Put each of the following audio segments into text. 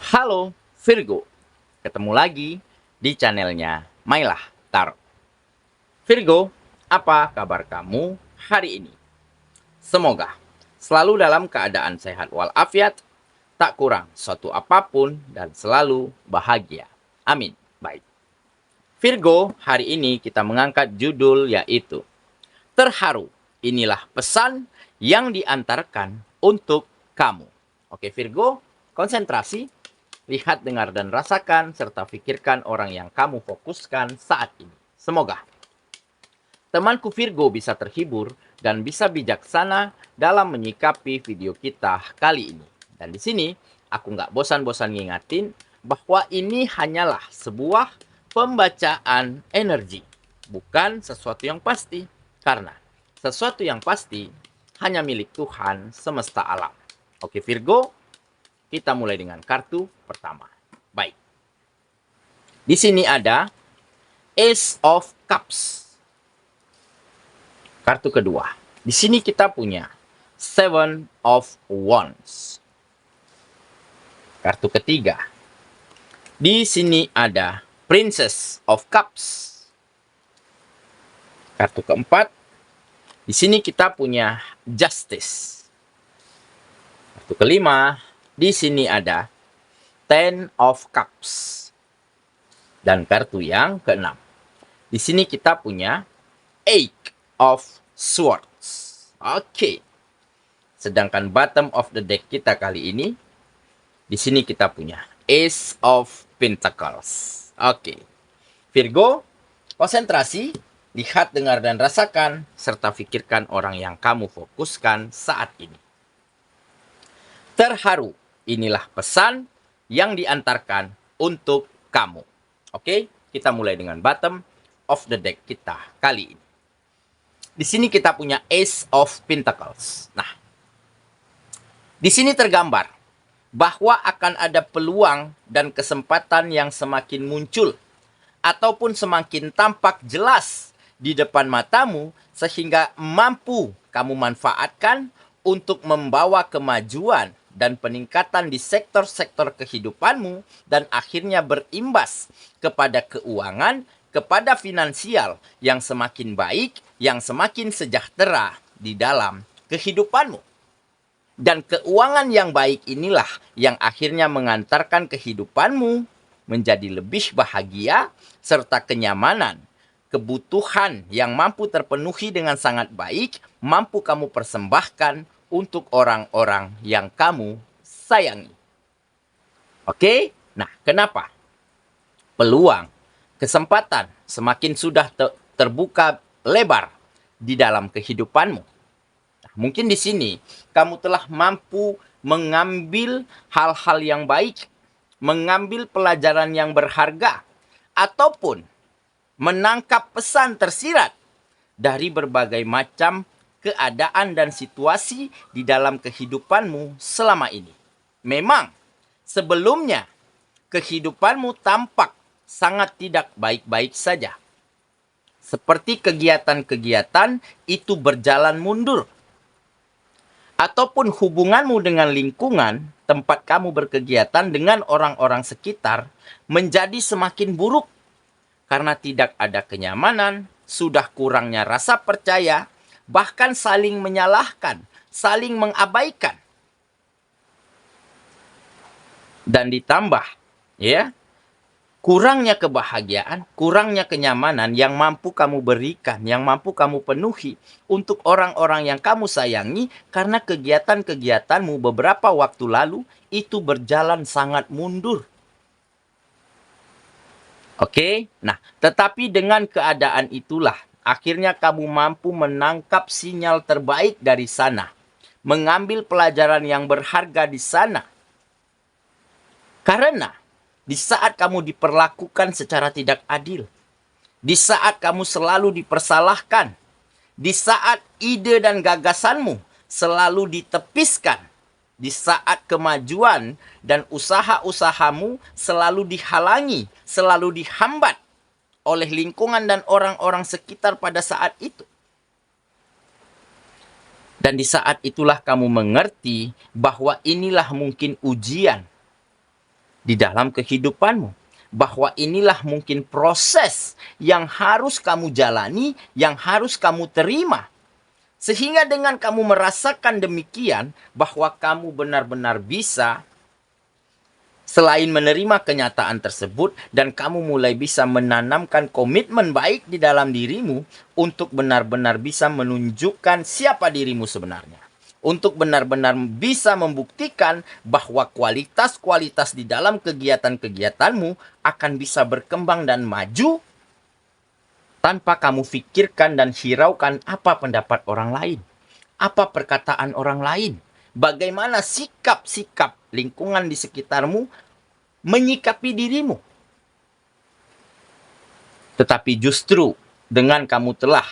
Halo Virgo, ketemu lagi di channelnya Mailah Tarot. Virgo, apa kabar kamu hari ini? Semoga selalu dalam keadaan sehat walafiat, tak kurang suatu apapun dan selalu bahagia. Amin. Baik. Virgo, hari ini kita mengangkat judul yaitu Terharu. Inilah pesan yang diantarkan untuk kamu. Oke Virgo, konsentrasi. Lihat, dengar, dan rasakan, serta pikirkan orang yang kamu fokuskan saat ini. Semoga temanku Virgo bisa terhibur dan bisa bijaksana dalam menyikapi video kita kali ini. Dan di sini, aku nggak bosan-bosan ngingatin bahwa ini hanyalah sebuah pembacaan energi, bukan sesuatu yang pasti. Karena sesuatu yang pasti hanya milik Tuhan semesta alam. Oke Virgo, kita mulai dengan kartu pertama. Baik. Di sini ada Ace of Cups. Kartu kedua. Di sini kita punya Seven of Wands. Kartu ketiga. Di sini ada Princess of Cups. Kartu keempat. Di sini kita punya Justice. Kartu kelima. Di sini ada Ten of Cups. Dan kartu yang keenam. Di sini kita punya Eight of Swords. Oke. Sedangkan bottom of the deck kita kali ini, di sini kita punya Ace of Pentacles. Oke. Virgo, konsentrasi, lihat, dengar, dan rasakan, serta pikirkan orang yang kamu fokuskan saat ini. Terharu. Inilah pesan yang diantarkan untuk kamu. Oke, kita mulai dengan bottom of the deck kita kali ini. Di sini kita punya Ace of Pentacles. Nah, di sini tergambar bahwa akan ada peluang dan kesempatan yang semakin muncul ataupun semakin tampak jelas di depan matamu sehingga mampu kamu manfaatkan untuk membawa kemajuan dan peningkatan di sektor-sektor kehidupanmu dan akhirnya berimbas kepada keuangan, kepada finansial yang semakin baik, yang semakin sejahtera di dalam kehidupanmu. Dan keuangan yang baik inilah yang akhirnya mengantarkan kehidupanmu menjadi lebih bahagia serta kenyamanan. Kebutuhan yang mampu terpenuhi dengan sangat baik, mampu kamu persembahkan untuk orang-orang yang kamu sayangi. Oke? Nah, kenapa? Peluang, kesempatan semakin sudah terbuka lebar di dalam kehidupanmu. Nah, mungkin di sini kamu telah mampu mengambil hal-hal yang baik, mengambil pelajaran yang berharga, ataupun menangkap pesan tersirat dari berbagai macam keadaan dan situasi di dalam kehidupanmu selama ini. Memang sebelumnya kehidupanmu tampak sangat tidak baik-baik saja. Seperti kegiatan-kegiatan itu berjalan mundur. Ataupun hubunganmu dengan lingkungan tempat kamu berkegiatan dengan orang-orang sekitar menjadi semakin buruk. Karena tidak ada kenyamanan, sudah kurangnya rasa percaya, bahkan saling menyalahkan, saling mengabaikan. Dan ditambah, ya, kurangnya kebahagiaan, kurangnya kenyamanan yang mampu kamu berikan, yang mampu kamu penuhi untuk orang-orang yang kamu sayangi karena kegiatan-kegiatanmu beberapa waktu lalu itu berjalan sangat mundur. Oke, nah tetapi dengan keadaan itulah akhirnya kamu mampu menangkap sinyal terbaik dari sana. Mengambil pelajaran yang berharga di sana. Karena di saat kamu diperlakukan secara tidak adil, di saat kamu selalu dipersalahkan, di saat ide dan gagasanmu selalu ditepiskan, di saat kemajuan dan usaha-usahamu selalu dihalangi, selalu dihambat oleh lingkungan dan orang-orang sekitar pada saat itu. Dan di saat itulah kamu mengerti bahwa inilah mungkin ujian di dalam kehidupanmu. Bahwa inilah mungkin proses yang harus kamu jalani, yang harus kamu terima. Sehingga dengan kamu merasakan demikian, bahwa kamu benar-benar bisa, selain menerima kenyataan tersebut, dan kamu mulai bisa menanamkan komitmen baik di dalam dirimu, untuk benar-benar bisa menunjukkan siapa dirimu sebenarnya. Untuk benar-benar bisa membuktikan bahwa kualitas-kualitas di dalam kegiatan-kegiatanmu akan bisa berkembang dan maju tanpa kamu pikirkan dan hiraukan apa pendapat orang lain, apa perkataan orang lain, bagaimana sikap-sikap lingkungan di sekitarmu menyikapi dirimu. Tetapi justru dengan kamu telah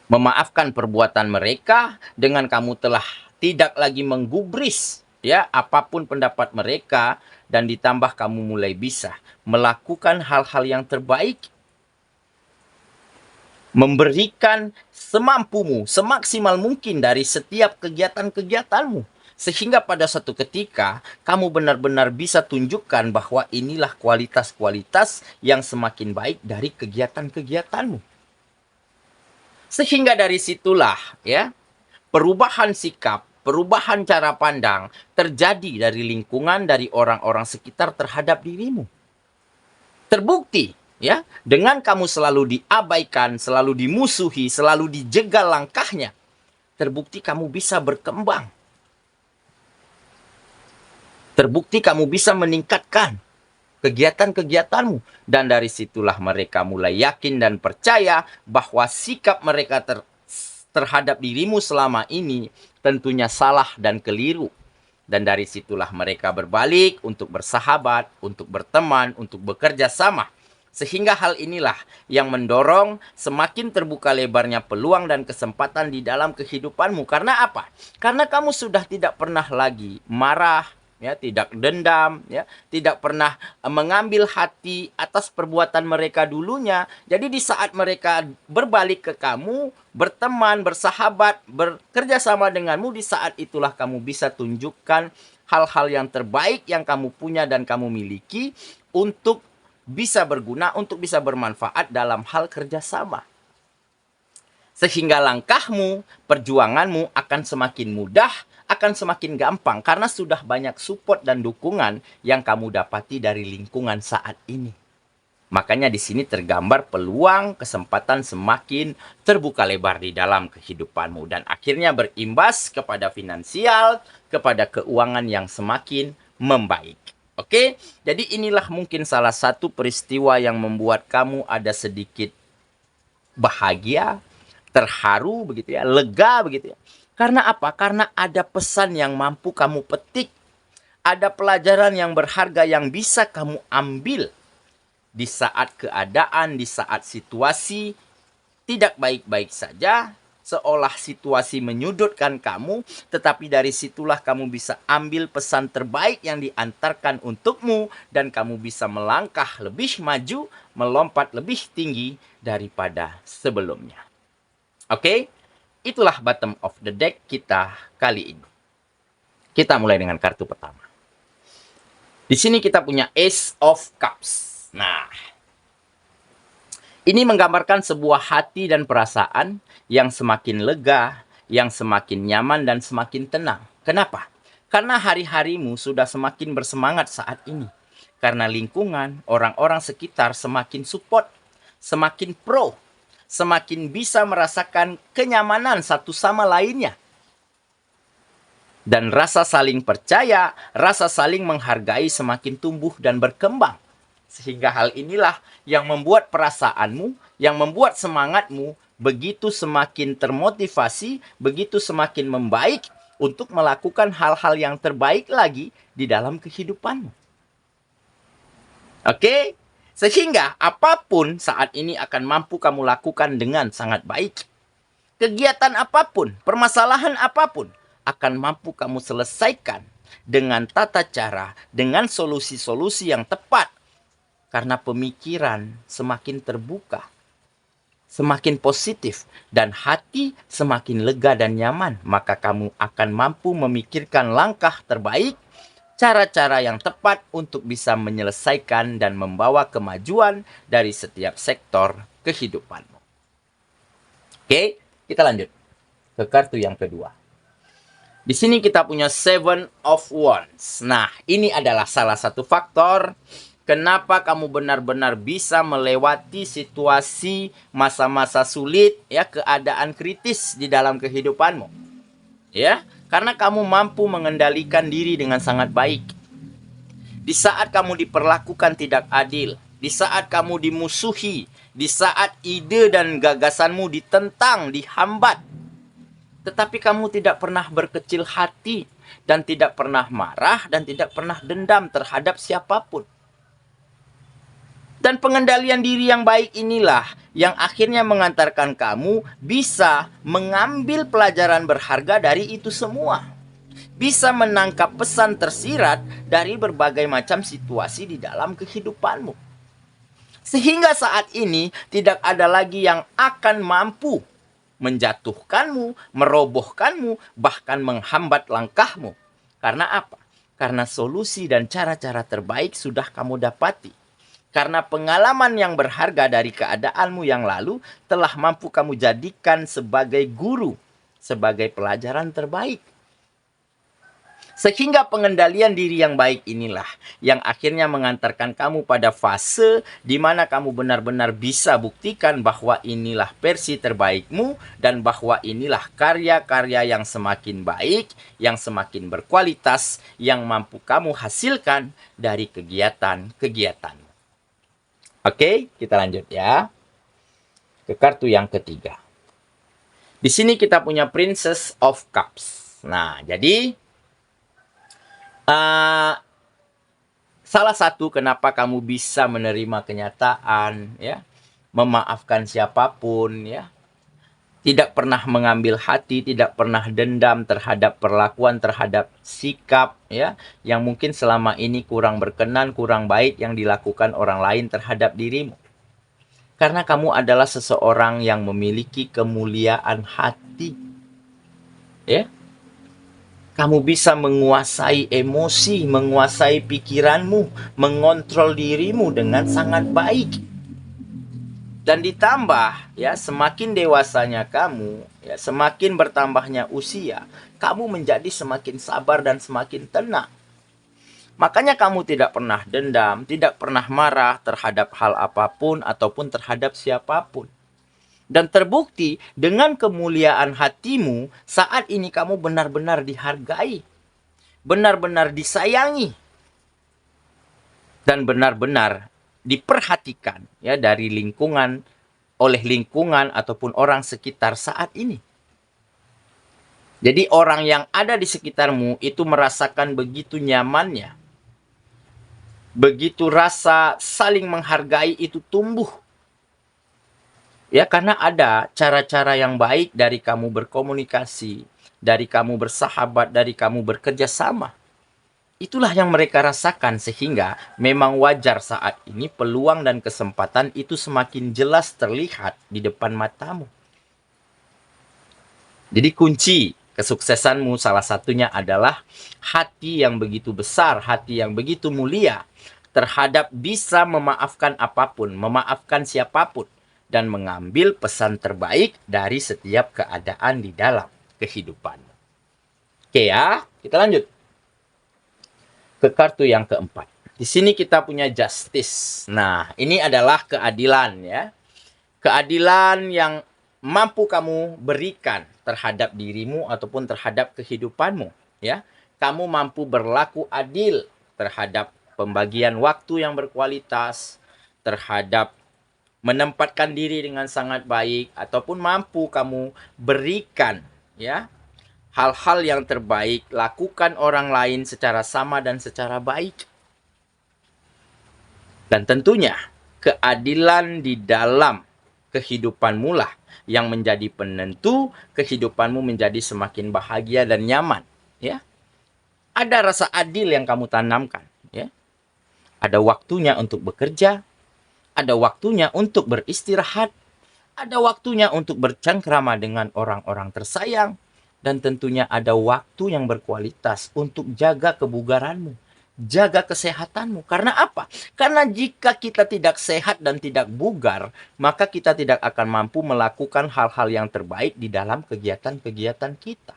memaafkan perbuatan mereka, dengan kamu telah tidak lagi menggubris ya apapun pendapat mereka, dan ditambah kamu mulai bisa melakukan hal-hal yang terbaik, memberikan semampumu, semaksimal mungkin dari setiap kegiatan-kegiatanmu, sehingga pada suatu ketika kamu benar-benar bisa tunjukkan bahwa inilah kualitas-kualitas yang semakin baik dari kegiatan-kegiatanmu. Sehingga dari situlah ya perubahan sikap, perubahan cara pandang terjadi dari lingkungan, dari orang-orang sekitar terhadap dirimu. Terbukti ya, dengan kamu selalu diabaikan, selalu dimusuhi, selalu dijegal langkahnya, terbukti kamu bisa berkembang. Terbukti kamu bisa meningkatkan kegiatan-kegiatanmu. Dan dari situlah mereka mulai yakin dan percaya bahwa sikap mereka terhadap dirimu selama ini tentunya salah dan keliru. Dan dari situlah mereka berbalik untuk bersahabat, untuk berteman, untuk bekerja sama. Sehingga hal inilah yang mendorong semakin terbuka lebarnya peluang dan kesempatan di dalam kehidupanmu. Karena apa? Karena kamu sudah tidak pernah lagi marah, ya, tidak dendam, ya, tidak pernah mengambil hati atas perbuatan mereka dulunya. Jadi di saat mereka berbalik ke kamu, berteman, bersahabat, bekerja sama denganmu, di saat itulah kamu bisa tunjukkan hal-hal yang terbaik yang kamu punya dan kamu miliki untuk bisa berguna, untuk bisa bermanfaat dalam hal kerjasama. Sehingga langkahmu, perjuanganmu akan semakin mudah, akan semakin gampang, karena sudah banyak support dan dukungan yang kamu dapati dari lingkungan saat ini. Makanya di sini tergambar peluang, kesempatan semakin terbuka lebar di dalam kehidupanmu, dan akhirnya berimbas kepada finansial, kepada keuangan yang semakin membaik. Oke, jadi inilah mungkin salah satu peristiwa yang membuat kamu ada sedikit bahagia, terharu begitu ya, lega begitu ya. Karena apa? Karena ada pesan yang mampu kamu petik, ada pelajaran yang berharga yang bisa kamu ambil di saat keadaan, di saat situasi tidak baik-baik saja, seolah situasi menyudutkan kamu, tetapi dari situlah kamu bisa ambil pesan terbaik yang diantarkan untukmu, dan kamu bisa melangkah lebih maju, melompat lebih tinggi daripada sebelumnya. Oke, itulah bottom of the deck kita kali ini. Kita mulai dengan kartu pertama. Di sini kita punya Ace of Cups. Nah, ini menggambarkan sebuah hati dan perasaan yang semakin lega, yang semakin nyaman dan semakin tenang. Kenapa? Karena hari-harimu sudah semakin bersemangat saat ini. Karena lingkungan, orang-orang sekitar semakin support, semakin pro, semakin bisa merasakan kenyamanan satu sama lainnya. Dan rasa saling percaya, rasa saling menghargai semakin tumbuh dan berkembang. Sehingga hal inilah yang membuat perasaanmu, yang membuat semangatmu begitu semakin termotivasi, begitu semakin membaik untuk melakukan hal-hal yang terbaik lagi di dalam kehidupanmu. Oke? Sehingga apapun saat ini akan mampu kamu lakukan dengan sangat baik. Kegiatan apapun, permasalahan apapun akan mampu kamu selesaikan dengan tata cara, dengan solusi-solusi yang tepat. Karena pemikiran semakin terbuka, semakin positif, dan hati semakin lega dan nyaman, maka kamu akan mampu memikirkan langkah terbaik, cara-cara yang tepat untuk bisa menyelesaikan dan membawa kemajuan dari setiap sektor kehidupanmu. Oke, kita lanjut ke kartu yang kedua. Di sini kita punya Seven of Wands. Nah, ini adalah salah satu faktor kenapa kamu benar-benar bisa melewati situasi masa-masa sulit, ya, keadaan kritis di dalam kehidupanmu. Ya, karena kamu mampu mengendalikan diri dengan sangat baik. Di saat kamu diperlakukan tidak adil, di saat kamu dimusuhi, di saat ide dan gagasanmu ditentang, dihambat, tetapi kamu tidak pernah berkecil hati dan tidak pernah marah dan tidak pernah dendam terhadap siapapun. Dan pengendalian diri yang baik inilah yang akhirnya mengantarkan kamu bisa mengambil pelajaran berharga dari itu semua. Bisa menangkap pesan tersirat dari berbagai macam situasi di dalam kehidupanmu. Sehingga saat ini tidak ada lagi yang akan mampu menjatuhkanmu, merobohkanmu, bahkan menghambat langkahmu. Karena apa? Karena solusi dan cara-cara terbaik sudah kamu dapati. Karena pengalaman yang berharga dari keadaanmu yang lalu telah mampu kamu jadikan sebagai guru, sebagai pelajaran terbaik. Sehingga pengendalian diri yang baik inilah yang akhirnya mengantarkan kamu pada fase di mana kamu benar-benar bisa buktikan bahwa inilah versi terbaikmu dan bahwa inilah karya-karya yang semakin baik, yang semakin berkualitas, yang mampu kamu hasilkan dari kegiatan-kegiatanmu. Oke, kita lanjut ya ke kartu yang ketiga. Di sini kita punya Princess of Cups. Nah, jadi salah satu kenapa kamu bisa menerima kenyataan, ya, memaafkan siapapun, ya, tidak pernah mengambil hati, tidak pernah dendam terhadap perlakuan, terhadap sikap, ya, yang mungkin selama ini kurang berkenan, kurang baik yang dilakukan orang lain terhadap dirimu. Karena kamu adalah seseorang yang memiliki kemuliaan hati, ya. Kamu bisa menguasai emosi, menguasai pikiranmu, mengontrol dirimu dengan sangat baik. Dan ditambah, ya, semakin dewasanya kamu, ya, semakin bertambahnya usia, kamu menjadi semakin sabar dan semakin tenang. Makanya kamu tidak pernah dendam, tidak pernah marah terhadap hal apapun ataupun terhadap siapapun. Dan terbukti dengan kemuliaan hatimu, saat ini kamu benar-benar dihargai, benar-benar disayangi, dan benar-benar diperhatikan, ya, dari lingkungan, oleh lingkungan ataupun orang sekitar saat ini. Jadi orang yang ada di sekitarmu itu merasakan begitu nyamannya, begitu rasa saling menghargai itu tumbuh. Ya, karena ada cara-cara yang baik dari kamu berkomunikasi, dari kamu bersahabat, dari kamu bekerja sama. Itulah yang mereka rasakan sehingga memang wajar saat ini peluang dan kesempatan itu semakin jelas terlihat di depan matamu. Jadi kunci kesuksesanmu salah satunya adalah hati yang begitu besar, hati yang begitu mulia terhadap bisa memaafkan apapun, memaafkan siapapun, dan mengambil pesan terbaik dari setiap keadaan di dalam kehidupan. Oke ya, kita lanjut ke kartu yang keempat. Di sini kita punya Justice. Nah, ini adalah keadilan, ya. Keadilan yang mampu kamu berikan terhadap dirimu ataupun terhadap kehidupanmu, ya. Kamu mampu berlaku adil terhadap pembagian waktu yang berkualitas, terhadap menempatkan diri dengan sangat baik, ataupun mampu kamu berikan, ya, hal-hal yang terbaik, lakukan orang lain secara sama dan secara baik. Dan tentunya keadilan di dalam kehidupanmu lah yang menjadi penentu kehidupanmu menjadi semakin bahagia dan nyaman, ya. Ada rasa adil yang kamu tanamkan, ya. Ada waktunya untuk bekerja, ada waktunya untuk beristirahat, ada waktunya untuk bercengkrama dengan orang-orang tersayang, dan tentunya ada waktu yang berkualitas untuk jaga kebugaranmu, jaga kesehatanmu. Karena apa? Karena jika kita tidak sehat dan tidak bugar, maka kita tidak akan mampu melakukan hal-hal yang terbaik di dalam kegiatan-kegiatan kita.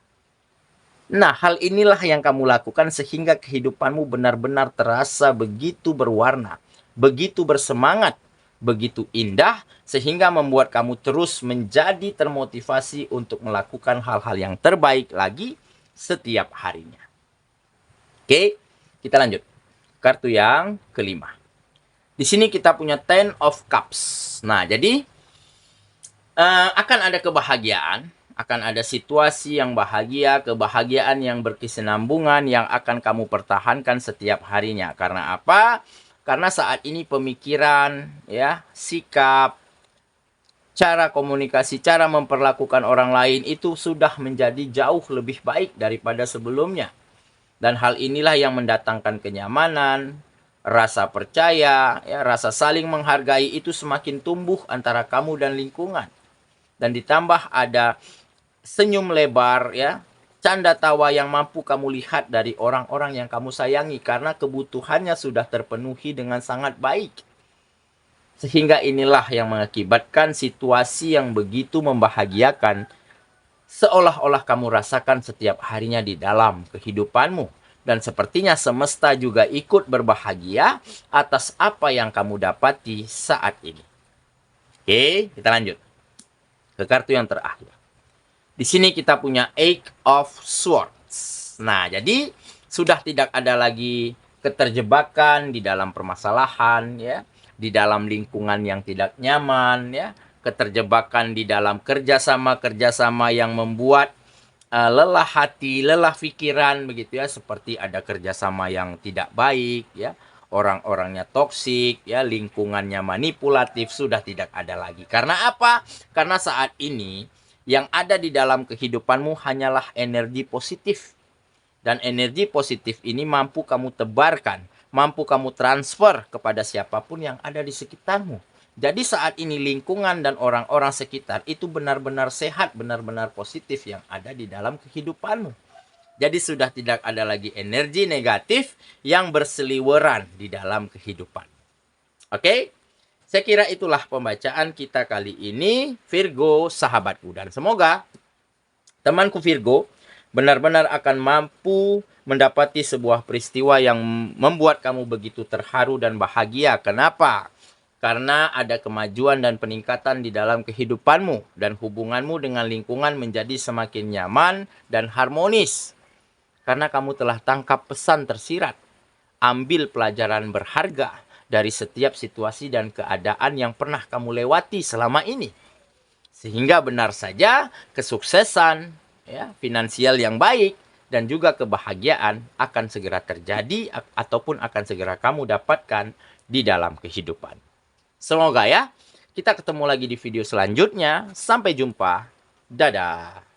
Nah, hal inilah yang kamu lakukan sehingga kehidupanmu benar-benar terasa begitu berwarna, begitu bersemangat, begitu indah, sehingga membuat kamu terus menjadi termotivasi untuk melakukan hal-hal yang terbaik lagi setiap harinya. Oke, kita lanjut. Kartu yang kelima. Di sini kita punya Ten of Cups. Nah, jadi akan ada kebahagiaan, akan ada situasi yang bahagia, kebahagiaan yang berkesinambungan yang akan kamu pertahankan setiap harinya. Karena apa? Karena saat ini pemikiran, ya, sikap, cara komunikasi, cara memperlakukan orang lain itu sudah menjadi jauh lebih baik daripada sebelumnya. Dan hal inilah yang mendatangkan kenyamanan, rasa percaya, ya, rasa saling menghargai itu semakin tumbuh antara kamu dan lingkungan. Dan ditambah ada senyum lebar, ya, canda tawa yang mampu kamu lihat dari orang-orang yang kamu sayangi karena kebutuhannya sudah terpenuhi dengan sangat baik. Sehingga inilah yang mengakibatkan situasi yang begitu membahagiakan seolah-olah kamu rasakan setiap harinya di dalam kehidupanmu. Dan sepertinya semesta juga ikut berbahagia atas apa yang kamu dapati saat ini. Oke, kita lanjut ke kartu yang terakhir. Di sini kita punya Eight of Swords. Nah, jadi sudah tidak ada lagi keterjebakan di dalam permasalahan, ya, di dalam lingkungan yang tidak nyaman, ya, keterjebakan di dalam kerjasama yang membuat lelah hati, lelah pikiran, begitu ya, seperti ada kerjasama yang tidak baik, ya, orang-orangnya toksik, ya, lingkungannya manipulatif, sudah tidak ada lagi. Karena apa? Karena saat ini yang ada di dalam kehidupanmu hanyalah energi positif. Dan energi positif ini mampu kamu tebarkan, mampu kamu transfer kepada siapapun yang ada di sekitarmu. Jadi saat ini lingkungan dan orang-orang sekitar itu benar-benar sehat, benar-benar positif yang ada di dalam kehidupanmu. Jadi sudah tidak ada lagi energi negatif yang berseliweran di dalam kehidupan. Oke? Saya kira itulah pembacaan kita kali ini, Virgo sahabatku. Dan semoga temanku Virgo benar-benar akan mampu mendapati sebuah peristiwa yang membuat kamu begitu terharu dan bahagia. Kenapa? Karena ada kemajuan dan peningkatan di dalam kehidupanmu dan hubunganmu dengan lingkungan menjadi semakin nyaman dan harmonis. Karena kamu telah tangkap pesan tersirat. Ambil pelajaran berharga dari setiap situasi dan keadaan yang pernah kamu lewati selama ini. Sehingga benar saja kesuksesan, ya, finansial yang baik dan juga kebahagiaan akan segera terjadi ataupun akan segera kamu dapatkan di dalam kehidupan. Semoga ya, kita ketemu lagi di video selanjutnya. Sampai jumpa. Dadah.